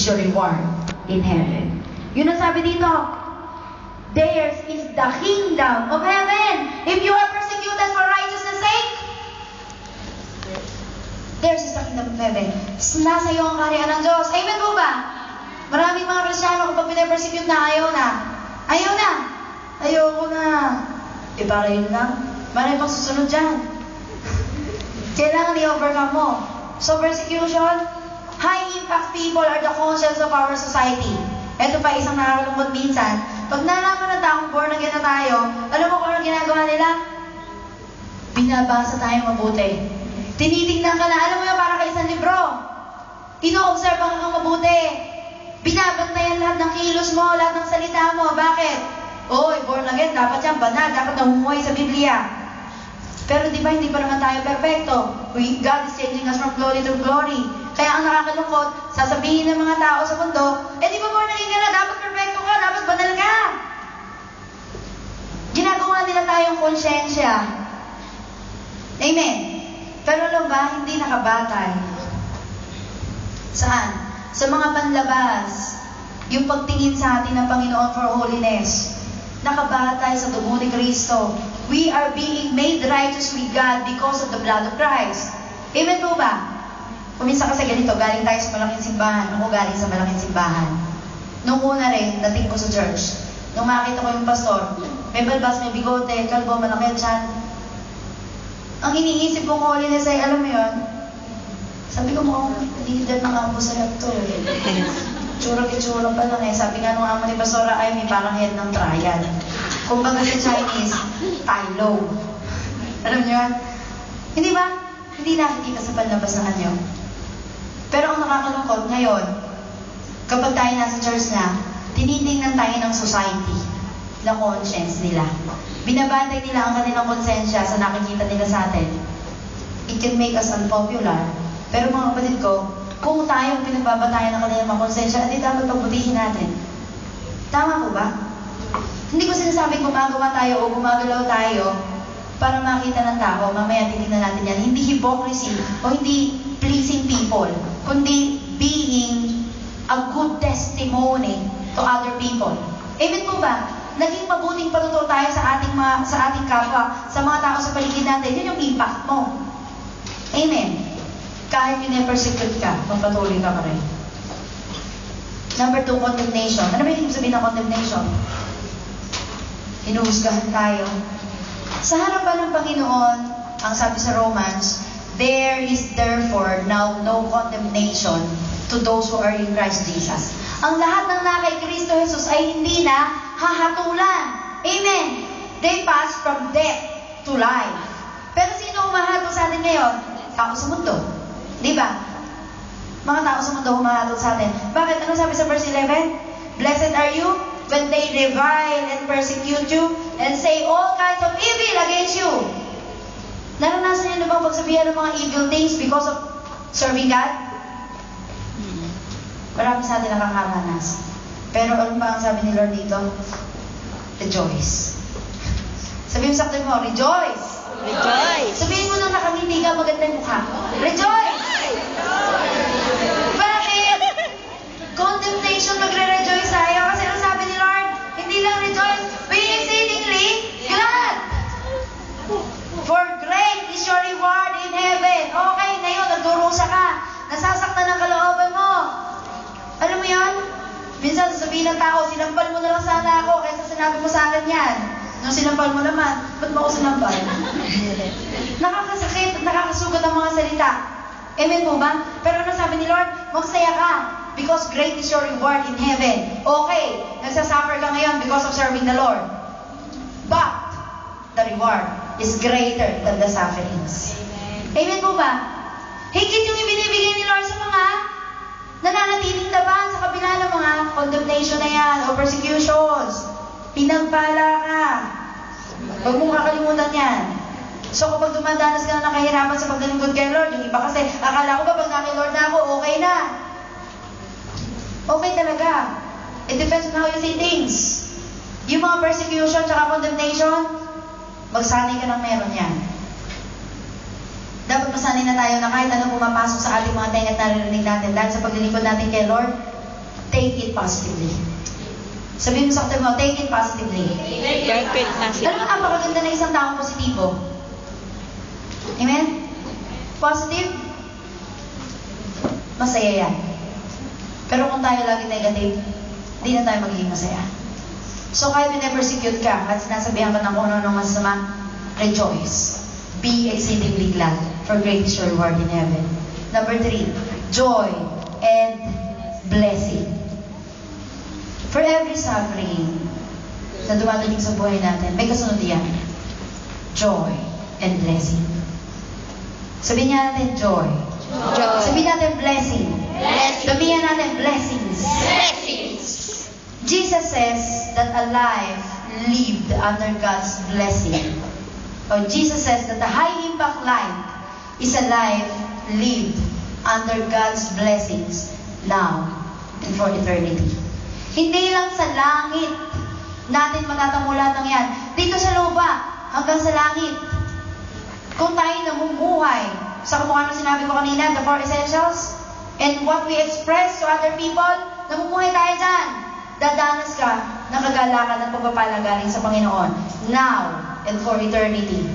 is your reward in heaven. Yun ang sabi dito. Theirs is the kingdom of heaven. If you are persecuted for righteousness' sake, theirs is the kingdom of heaven. Nasa iyo ang kaharian ng Diyos. Amen po ba? Maraming mga Kristiyano kapag pinapersecute na, ayaw na. Ayaw na. Ayoko na. Para yun lang. Maraming pang susunod dyan. Kailangan i-overcome mo. So persecution, high impact people are the conscience of our society. Ito pa isang nakakalungkot minsan. Pag nalaman na taong born again na tayo, alam mo kung ano ginagawa nila? Binabasa tayo mabuti. Tinitingnan ka na, alam mo yun, para ka isang libro. Ino-observe ka mabuti. Binabantayan lahat ng kilos mo, lahat ng salita mo. Bakit? Born again, dapat yan banal, dapat namumuhay sa Biblia. Pero di ba, hindi pa naman tayo perfecto. God is changing us from glory to glory. Kaya ang nakakalungkot, sasabihin ng mga tao sa mundo, di ba born again ka na, dapat perfecto ka, dapat banal ka. Ginagawa nila tayong konsyensya. Amen. Pero alam ba, hindi nakabatay. Saan? Sa mga panlabas, yung pagtingin sa atin ng Panginoon for holiness, nakabatay sa dugo ni Kristo. We are being made righteous with God because of the blood of Christ. Amen po ba? Kuminsan kasi ganito, galing tayo sa malaking simbahan. Ako galing sa malaking simbahan. Nung una rin, dating ko sa church. Nung makita ko yung pastor, may balbas, may bigote, kalbo, malaki tiyan. Ang iniisip kong holiness ay, alam mo yun, sabi ko mo, leader ng ambo sa rector. Tsura-kitsura pa lang eh. Sabi nga nung amo ni Pastora, ay may parang head ng triad. Kung baga sa Chinese, Tylo. Alam niyo yan? Hindi ba? Hindi nakikita sa panlabas ng anyo. Pero ang nakakalungkot ngayon, kapag tayo nasa church na, tinitingnan tayo ng society na conscience nila. Binabantay nila ang kanilang konsensya sa nakikita nila sa atin. It can make us unpopular. Pero mga kapatid ko, kung tayong pinagbabatayan ng kanilang mga konsensya, hindi dapat pagbutihin natin. Tama po ba? Hindi ko sinasabing gumagawa tayo o gumagalaw tayo para makita ng tao, mamaya titignan natin yan. Hindi hypocrisy o hindi pleasing people, kundi being a good testimony to other people. Amen po ba? Naging mabuting patuto tayo sa ating kapwa, sa mga tao sa paligid natin. Yun yung impact mo. Amen. Kahit pinapersecute ka, magpatuloy ka pa rin. Number 2, condemnation. Ano ba yung sabihin ng condemnation? Hinuhusgahan tayo. Sa harapan ng Panginoon, ang sabi sa Romans, there is therefore now no condemnation to those who are in Christ Jesus. Ang lahat ng kay Kristo Jesus ay hindi na hahatulan. Amen. They pass from death to life. Pero sino humahatol sa atin ngayon? Tao sa mundo. Di ba? Mga tao sa mundo humahatol sa atin. Bakit? Ano sabi sa verse 11? Blessed are you when they revile and persecute you and say all kinds of evil against you. Naranasan niyo na bang pagsabihan ng mga evil things because of serving God? Marami sa atin nakakaranas. Pero ano ba ang sabi ni Lord dito? Rejoice. Sabihin mo sa kapatid mo, rejoice! Rejoice! Sabihin mo nang nakangiti ka, maganda yung mukha. Rejoice! Bakit? Condemnation, magre-rejoice tayo. Kasi ano sabi ni Lord? Hindi lang rejoice, be exceedingly glad. For great is your reward in heaven. Okay, ngayon, nagdurusa ka. Nasasaktan ang kalooban mo. Alam mo yan? Minsan, sabihin ng tao, sinampal mo na lang sana ako kaysa sinabi mo sa akin yan. Nung sinampal mo naman, ba't mo ako sinampal? Nakakasakit, nakakasugat ang mga salita. Amen po ba? Pero ano sabi ni Lord? Magsaya ka because great is your reward in heaven. Okay, nagsasuffer ka ngayon because of serving the Lord. But, the reward is greater than the sufferings. Amen po ba? Higit yung ibinibigay ni Lord sa mga nananatiling laban sa kabila ng mga condemnation na yan o persecutions. Pinagpala ka. Huwag mong kakalimutan yan. So kapag dumadanas ka na ng kahirapan sa paglilingkod kay Lord, yung iba kasi, akala ko ba pag naki Lord na ako, okay na. Okay talaga. It depends on how you see things. Yung mga persecution tsaka condemnation, magsanay ka ng meron yan. Dapat masanay na tayo na kahit anong pumapasok sa ating mga tenga at naririnig natin dahil sa paglilingkod natin kay Lord, take it positively. Sabihin mo sa katabi mo, take it positively. Alam mo, napakaganda na isang taong positibo. Amen? Positive, masaya yan. Pero kung tayo lagi negative, di na tayo magiging masaya. So kahit pinapersecute ka at sinasabihan ka ng kung ano masama, rejoice. Be exceedingly glad, for great is your reward in heaven. Number 3, joy and blessing. For every suffering na dumadating sa buhay natin, may kasunod yan. Joy and blessing. Sabihin niya natin joy. Joy. Sabihin natin blessing. Blessing. Sabihin natin blessings. Blessings. Jesus says that a life lived under God's blessing. Or Jesus says that the high impact life is a life lived under God's blessings now and for eternity. Hindi lang sa langit natin matatamulan ng yan. Dito sa lupa, hanggang sa langit. Kung tayo namumuhay sa kamukha ng sinabi ko kanina, the 4 essentials, and what we express to other people, namumuhay tayo dyan. Dadanas ka ng kagalakan at pagpapala galing sa Panginoon. Now and for eternity.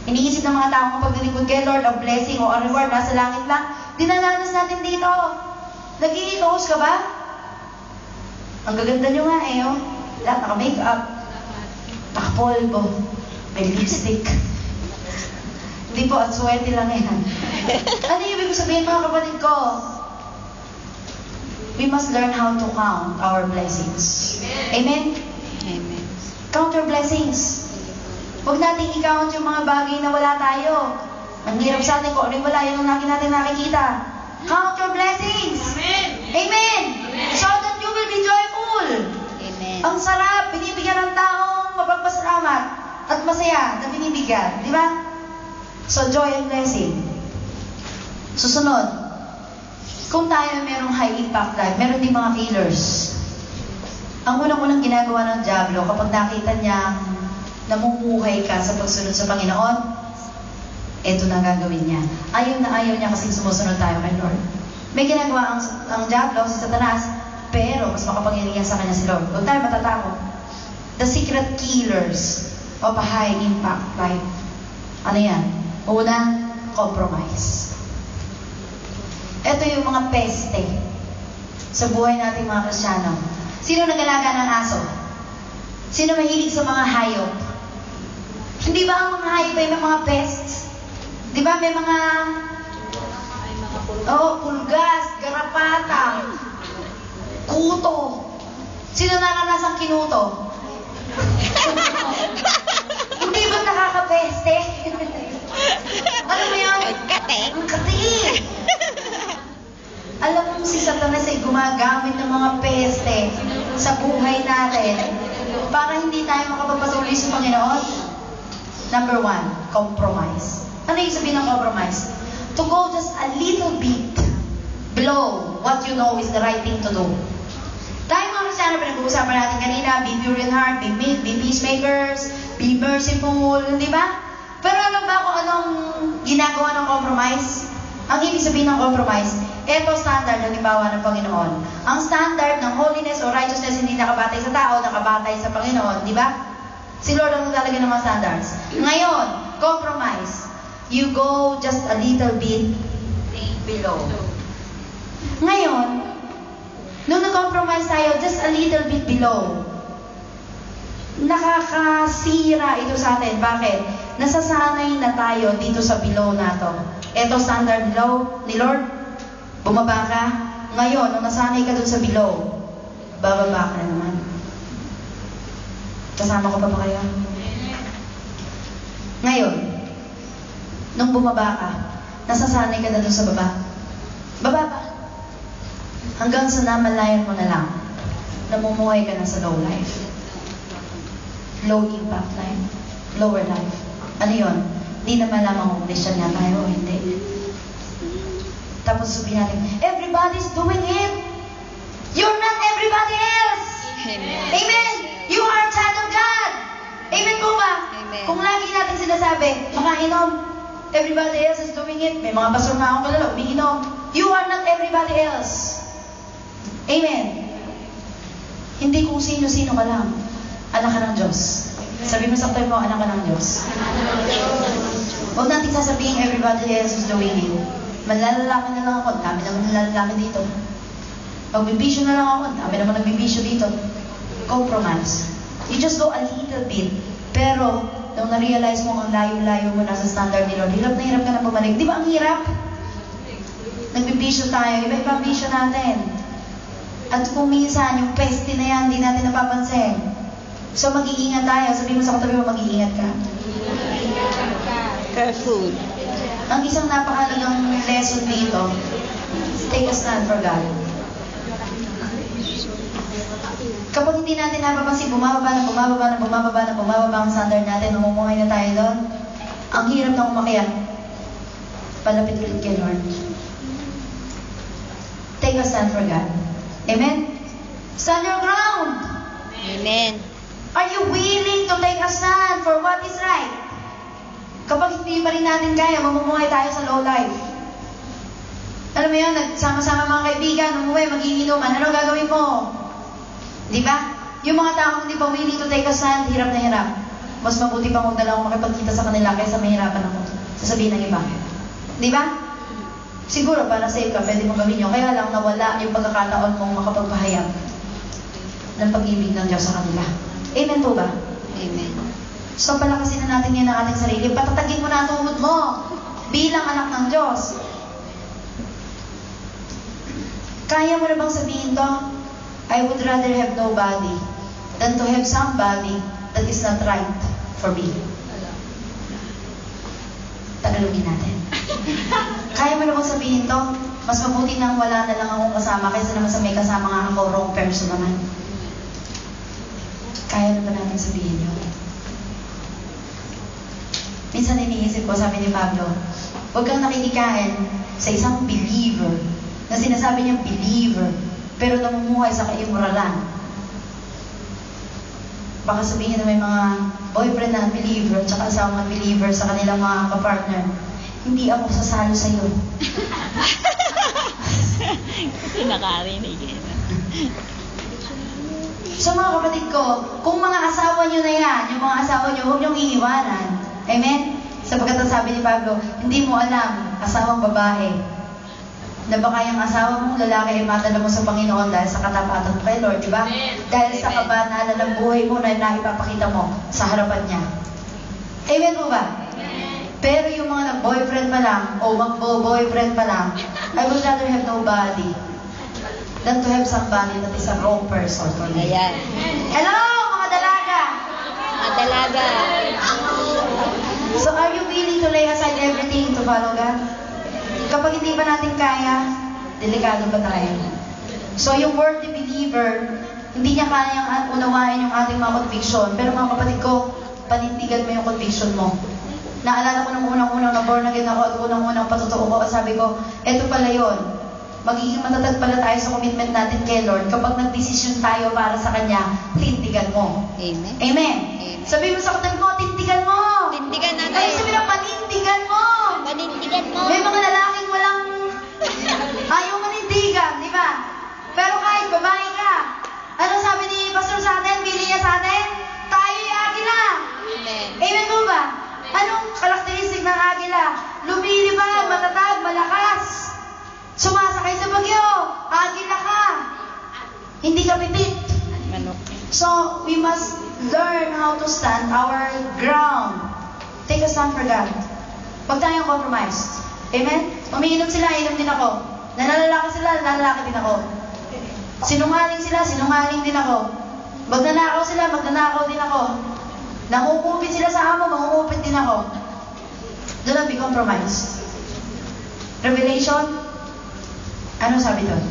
Iniisip ng mga tao kapag nilingkod kay Lord, ang blessing o ang reward nasa langit lang. Dinananas natin dito. Nag-i-host ka ba? Ang gaganda nyo nga eh, oh. Lahat naka-makeup, naka-polvo, may lipstick. Hindi po, at swerte lang yan. Ano yung ibig sabihin mga kapatid ko? We must learn how to count our blessings. Amen? Amen. Count your blessings. Huwag nating i-count yung mga bagay na wala tayo. Ang hirap sa atin kung ano yung wala, yun ang lagi natin nakikita. Count your blessings. Amen. Amen. So that you will be joyful. Amen. Ang sarap, binibigyan ng taong mapagpasalamat at masaya na binibigyan. Di ba? So, joy and blessing. Susunod, kung tayo merong high impact life, meron din mga killers. Ang unang-unang ginagawa ng Diablo kapag nakita niya namumuhay ka sa pagsunod sa Panginoon, eto na gagawin niya. Ayaw na ayaw niya kasi sumusunod tayo kay Lord. May ginagawa ang Diablo, si Satanas, pero mas makapangyarihan sa kanya si Lord. Huwag tayo matatakot. The secret killers of a high impact life. Ano yan? Una, compromise. Ito yung mga peste sa buhay nating mga Kristiyano. Sino nag-alaga ng aso? Sino mahilig sa mga hayop? Hindi ba ang mga hayop ay may mga pests? Di ba may mga pulgas, garapata, kuto. Sino naranasang kinuto? Hindi ba nakakapeste? Alam mo yun? Ang kati. Alam mo si Satanas ay gumagamit ng mga peste sa buhay natin para hindi tayo makapagpatuloy sa Panginoon. Number 1, compromise. Ano yung sabihin ng compromise? To go just a little bit below what you know is the right thing to do. Tayo mga Kristiyano, pinag-uusapan natin kanina, be pure in heart, be meek, be peacemakers, be merciful, di ba? Pero alam ba kung anong ginagawa ng compromise? Ang ibig sabihin ng compromise, ito standard, halimbawa ng Panginoon. Ang standard ng holiness o righteousness hindi nakabatay sa tao, nakabatay sa Panginoon, di ba? Si Lord ang naglalagay ng mga standards. Ngayon, compromise. You go just a little bit below. Ngayon, nung nag-compromise tayo, just a little bit below, nakakasira ito sa atin. Bakit? Nasasanay na tayo dito sa below na to. Ito standard below ni Lord. Bumaba ka. Ngayon, nung nasanay ka dun sa below, bababa ka na naman. Kasama ko pa ba kayo? Ngayon, nung bumaba ka, nasasanay ka na dun sa baba. Baba pa. Hanggang sa namalayan mo na lang, namumuhay ka na sa low life. Low impact life. Lower life. Ano yun? Hindi naman lamang kung Christian nga tayo o hindi. Tapos sabihin natin, everybody's doing it. You're not everybody else. Amen. Amen. You are a child of God. Amen po ba? Amen. Kung lagi natin sinasabi, makainom, everybody else is doing it. May mga pastor na akong kalala, umiinom. You are not everybody else. Amen. Hindi kung sino-sino ka lang. Anak ka ng Diyos. Sabi mo sa tayo mo, anak ka ng Diyos. Huwag natin sasabihin everybody else is doing it. Manlalalaki na lang ako, dami naman nalalaki dito. Magbibisyo na lang ako, dami naman nagbibisyo dito. Compromise. You just go a little bit. Pero, nung na-realize mo ang layo-layo mo na sa standard ni Lord, hirap ka na bumalik. Di ba ang hirap? Nagbibisyo tayo, iba-iba ang bisyo natin. At kung minsan, yung peste na yan, hindi natin napapansin. So, mag-iingat tayo. Sabi mo sa katabi mo, mag-iingat ka. Careful. Ang isang napakalagang lesson dito, take a stand for God. Kapag hindi natin napapansin, bumababa ang standard natin, umumuhay na tayo doon, ang hirap na umakyat. Palapit ulit kay Lord. Take a stand for God. Amen? Stand your ground! Amen. Are you willing to take a stand for what is right? Kapag hindi pa rin natin kaya, mamumuhay tayo sa low life. Alam mo yun, nagsama-sama mga kaibigan, umuwi, magiinuman, ano gagawin mo? Di ba? Yung mga taong hindi pa willing to take a stand, hirap na hirap. Mas mabuti pa huwag na lang makipagkita sa kanila kaysa mahirapan ako. Sasabihin ng iba. Di ba? Siguro para safe ka, pwede mong gawin yun. Kaya lang nawala yung pagkakataon mong makapagpahayag ng pag-ibig ng Diyos sa kanila. Amen po ba? Amen. So palakasin na natin yan ang ating sarili. Patatagin mo na ang tuhod mo bilang anak ng Diyos. Kaya mo na bang sabihin to? I would rather have nobody than to have somebody that is not right for me. Tagalogin natin. Kaya mo na bang sabihin to? Mas mabuti nang wala na lang akong kasama kaysa naman sa may kasama nga ako, wrong person naman. Kaya na ba natin sabihin yun? Minsan iniisip ko, sabi ni Pablo, huwag kang nakikikain sa isang believer na sinasabi niyang believer pero namumuhay sa kaimmoralan. Baka sabihin na may mga boyfriend na believer at saka asawa ng believer sa kanilang mga kapartner, hindi ako sasalo sa'yo. Kasi nakarinig eh. So mga kapatid ko, kung mga asawa nyo na yan, yung mga asawa nyo, huwag nyong iiwanan. Amen? Sapagkat ang sabi ni Pablo, hindi mo alam, asawang babae, na baka yung asawa mong lalaki ay madala mo sa Panginoon dahil sa katapatan mo kay Lord, di ba? Dahil sa kabanalan ng buhay mo na ipapakita mo sa harapan niya. Amen po ba? Pero yung mga nag-boyfriend pa lang, o mag-boyfriend pa lang, I would rather have nobody than to have somebody that is a wrong person for me. Ayan. Hello, mga dalaga! Mga dalaga. So are you willing to lay aside everything to follow God? Kapag hindi pa natin kaya, delikado pa tayo. So yung worthy believer, hindi niya kayang unawain yung ating mga conviction. Pero mga kapatid ko, panindigan mo yung conviction mo. Naalala ko nung unang-unang na born again ako at unang-unang patutuo ko at sabi ko, eto pala yun. Magiging matatag pala tayo sa commitment natin kay Lord kapag nag-decision tayo para sa Kanya, tindigan mo. Amen. Amen. Amen. Sabi mo sa katabi mo, tindigan mo. Tindigan natin. Ay, sabi na, panindigan mo. Panindigan mo. May mga lalaking walang ayaw manindigan, di ba? Pero kahit babae ka, ano sabi ni Pastor sa atin, bili niya sa atin? Tayo'y agila. Amen. Amen mo ba? Anong karakteristik ng agila? Lumilipad, matatag, malakas. Sumasakay sa bagyo, agila ka. Hindi ka pipit. Manok. So, we must learn how to stand our ground. Take a stand for God. Huwag tayong compromise. Amen? Umiinom sila, inom din ako. Nalalaki sila, nalalaki din ako. Sinungaling sila, sinungaling din ako. Magnanakaw sila, magnanakaw din ako. Nangungupit sila sa amo, mangungupit din ako. Do not be compromised. Revelation, ano sabi doon?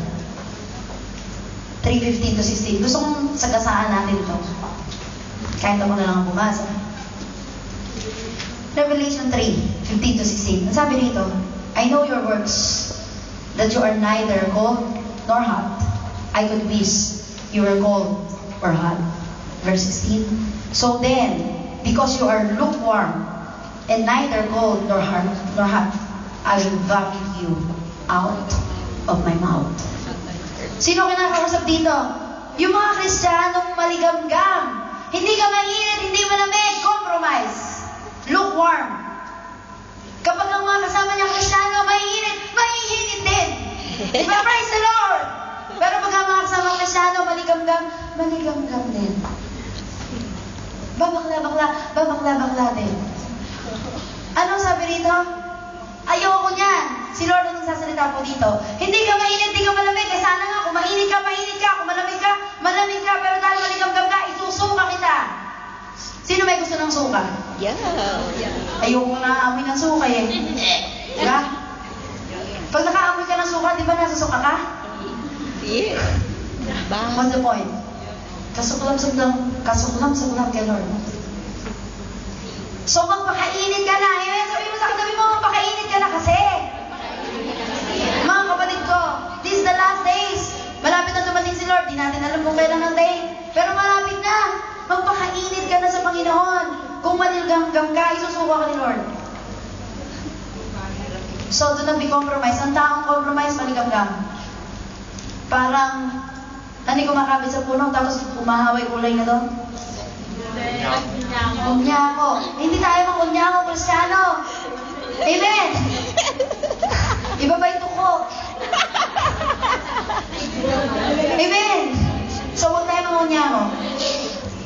3:15 to 16. Gusto kong sagasaan natin ito. Kahit ako na lang ang bumasa. Revelation 3:15 to 16. Ang sabi dito, I know your works, that you are neither cold nor hot. I could wish you were cold or hot. Verse 16. So then, because you are lukewarm, and neither cold nor hot, I will vomit you out of my mouth. Sino kinakausap dito? Yung mga Kristiyanong maligamgam. Hindi ka mainit, hindi malamig, compromise. Lukewarm. Kapag ang mga kasama niya Kristiyano, mainit, maiinit din. Diba? Praise the Lord! Pero pag ang mga kasama Kristiyano, maligamgam, maligamgam din. Babakla din. Anong sabi rito? Ayoko niyan. Si Lord ang nagsasalita po dito. Hindi ka mainit, hindi ka malamig. Eh sana nga, kung mainit ka, mainit ka. Kung malamig ka, malamig ka. Pero dahil maligamgam ka, isusuka kita. Sino may gusto ng suka? Yeah. Ayoko na amoy ng suka eh. Diba? Pag nakaamoy ka ng suka, di ba nasusuka ka? Yeah. What's the point? Kasuklam kay Lord. So magpakainit ka na. Ayan, sabi mo sa katabi mo, magpakainit ka na kasi. Mga kapatid ko, this is the last days. Malapit na dumating si Lord. Di natin alam kung kailan ang day. Pero malapit na. Magpakainit ka na sa Panginoon. Kung maligamgam ka, isusuka ka ni Lord. So, do not be compromised. Ang taong compromise, maligamgam. Parang, hindi kumakabit sa puno, tapos umahaway kulay na doon. Kunyako. Hindi tayo mga kunyako, Kristiyano. Amen! Iba ba ito ko? Amen! So, huwag tayo mga kunyako.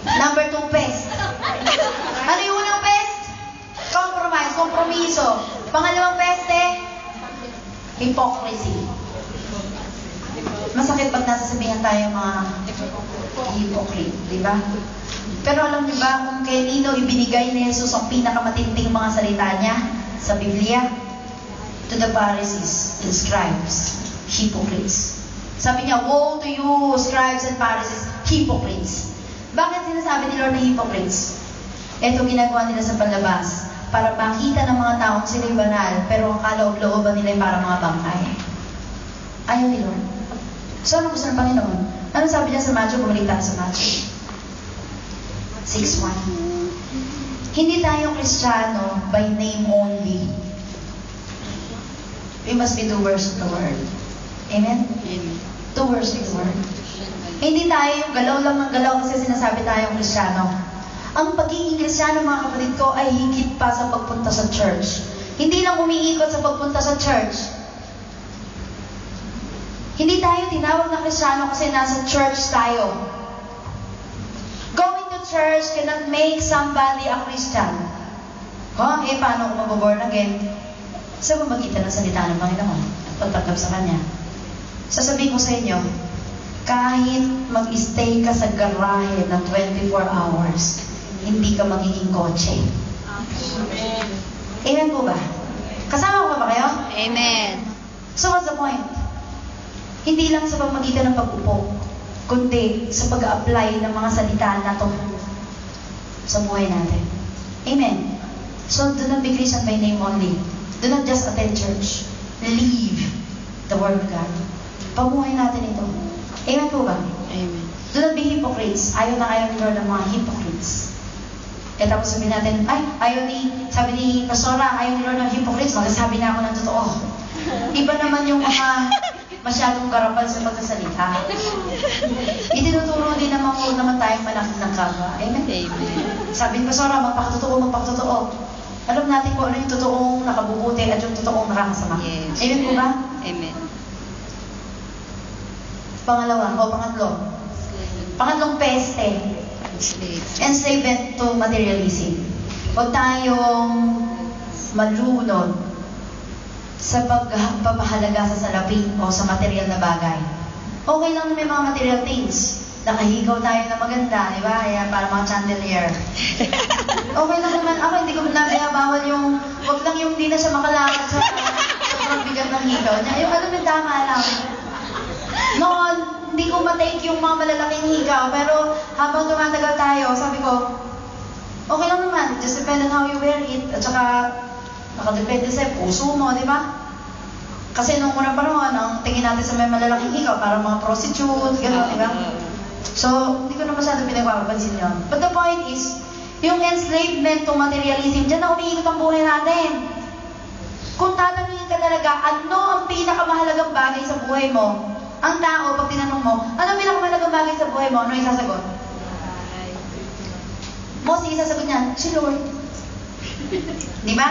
Number 2, pest. Ano yung unang pest? Compromise, kompromiso. Pangalawang peste, hypocrisy. Masakit pag nasasabihan tayo mga hypocrite, di ba? Pero alam niyo ba kung kanino ibinigay ni Jesus ang pinakamatinding mga salita niya sa Biblia? To the Pharisees and scribes, hypocrites. Sabi niya, woe to you, scribes and Pharisees, hypocrites. Bakit sinasabi ni Lord na hypocrites? Ito ginagawa nila sa palabas para makita ng mga taong sila'y banal, pero ang kaloob-looban nila ay para mga bangkay. Ayaw ni Lord. So, ano gusto ng Panginoon? Ano sabi niya sa Matthew? Bumalik tayo sa Matthew 6:1. Hindi tayo Kristiyano by name only. We must be doers of the word. Amen? Amen. Doers of the word. Hindi tayo yung galaw lang ng galaw kasi sinasabi tayong Kristiyano. Ang pagiging Kristiyano, mga kapatid ko, ay higit pa sa pagpunta sa church. Hindi lang umiikot sa pagpunta sa church. Hindi tayo tinawag na Kristiyano kasi nasa church tayo. Going to church cannot make somebody a Christian. Paano kung mag-born again? Sa pamagitan ng salita ng Panginoon at pagtanggap sa Kanya. Sasabihin ko sa inyo, kahit mag-stay ka sa garahe ng 24 hours, hindi ka magiging kotse. Amen. Amen po ba? Kasama ko ba kayo? Amen. So what's the point? Hindi lang sa pamagitan ng pag-upo, kundi sa pag-apply ng mga salita na ito sa buhay natin. Amen. So do not be Christian by name only. Do not just attend church. Live the Word of God. Pamuhay natin ito. Amen po ba? Amen. Do not be hypocrites. Ayaw na ayaw ni Lord ng mga hypocrites. E tapos sabihin natin, sabi ni Pastora, ayaw ni Lord ng hypocrites, magsasabi na ako ng totoo. Iba naman yung mga masyadong garapal sa pagkasalita. Itinuturo din naman huwag naman tayong manakit ng kapwa. Amen? Amen. Sabi ni Pastora, magpakatotoo. Alam natin kung ano yung totoong nakabubuti at yung totoong nakakasama. Yes. Amen po ba? Amen. Pangatlong peste. Enslavement to materialism. Huwag tayong malunod sa pagpapahalaga sa salapi o sa material na bagay. Okay lang na may mga material things. Nakahigaw tayo na maganda, di ba? Ayan, para mga chandelier. Okay lang naman. Ako hindi ko bawal yung, wag lang yung hindi na siya makalakad sa sobrang bigat ng higaw niya. Yung alam yung tama lang. Noon, hindi ko matake yung mga malalaking higaw, pero habang tumatagal tayo, sabi ko, okay lang naman, just depend on how you wear it, at saka nakadepende sa puso mo, di ba? Kasi nung unang panahon, ang tingin natin sa may malalaking higaw, parang mga prostitute, gano'n, di ba? So, hindi ko na masyado pinagpapansin yun. But the point is, yung enslavement to materialism, dyan na umiikot ang buhay natin. Kung tatanungin ka talaga, ano ang pinakamahalagang bagay sa buhay mo? Ang tao, pag tinanong mo, ano ang pinakamahalagang bagay bagay sa buhay mo, ano isasagot? Mostly isasagot niya, si Lord. Di ba?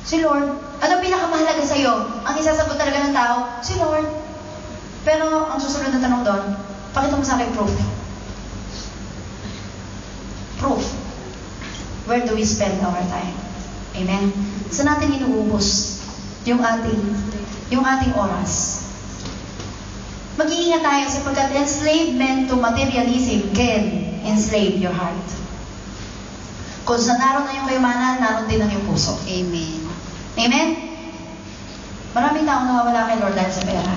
Si Lord. Ano pinakamahalaga sa'yo? Ang isasagot talaga ng tao, si Lord. Pero ang susunod na tanong doon, pakita mo sa akin proof. Proof. Where do we spend our time? Amen? Saan natin inuubos yung ating oras? Mag-iingat tayo sapagkat enslavement to materialism can enslave your heart. Kung saan naroon na yung kayamanan, naroon din ang yung puso. Amen. Amen? Maraming taong nawawala kay Lord dahil sa pera.